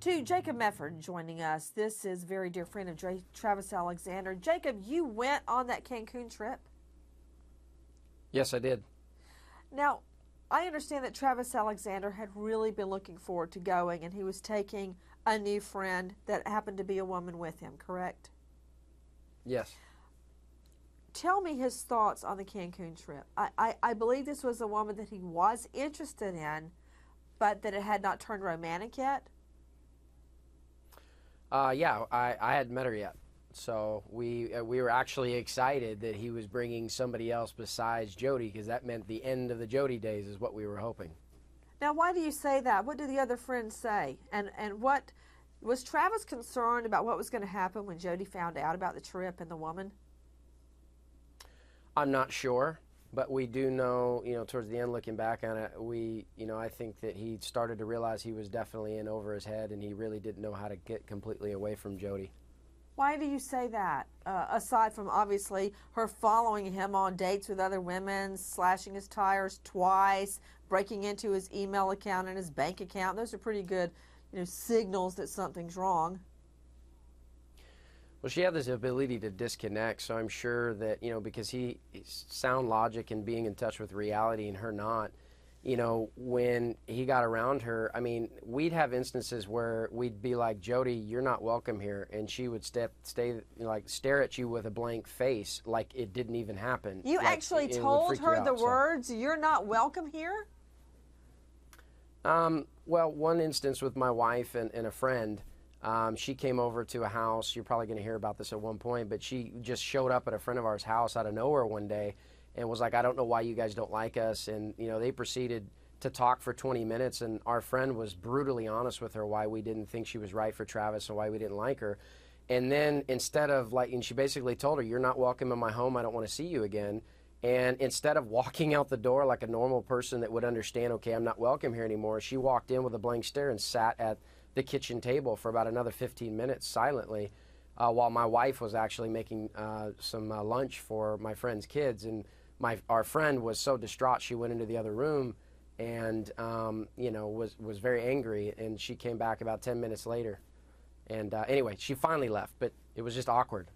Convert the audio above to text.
To Jacob Mefford joining us. This is a very dear friend of Travis Alexander. Jacob, you went on that Cancun trip? Yes, I did. Now, I understand that Travis Alexander had really been looking forward to going, and he was taking a new friend that happened to be a woman with him, correct? Yes. Tell me his thoughts on the Cancun trip. I believe this was a woman that he was interested in, but that it had not turned romantic yet. Yeah, I hadn't met her yet. So we were actually excited that he was bringing somebody else besides Jody, because that meant the end of the Jody days is what we were hoping. Now, why do you say that? What did the other friends say? And what was Travis concerned about what was going to happen when Jody found out about the trip and the woman? I'm not sure, but we do know, towards the end, looking back on it, I think that he started to realize he was definitely in over his head, and he really didn't know how to get completely away from Jody. Why do you say that? Aside from obviously her following him on dates with other women, slashing his tires twice, breaking into his email account and his bank account, those are pretty good, signals that something's wrong. Well, she had this ability to disconnect, so I'm sure that, because he's sound logic and being in touch with reality and her not, when he got around her, I mean, we'd have instances where we'd be like, Jody, you're not welcome here, and she would stare at you with a blank face like it didn't even happen. You actually told her the words, you're not welcome here? Well, one instance with my wife and a friend, she came over to a house. You're probably going to hear about this at one point, but she just showed up at a friend of ours' house out of nowhere one day and was like, I don't know why you guys don't like us. And, they proceeded to talk for 20 minutes, and our friend was brutally honest with her why we didn't think she was right for Travis and why we didn't like her. And then instead of and she basically told her, you're not welcome in my home. I don't want to see you again. And instead of walking out the door like a normal person that would understand, okay, I'm not welcome here anymore, she walked in with a blank stare and sat at the kitchen table for about another 15 minutes silently while my wife was actually making some lunch for my friend's kids. And our friend was so distraught she went into the other room and was very angry, and she came back about 10 minutes later. And anyway, she finally left, but it was just awkward.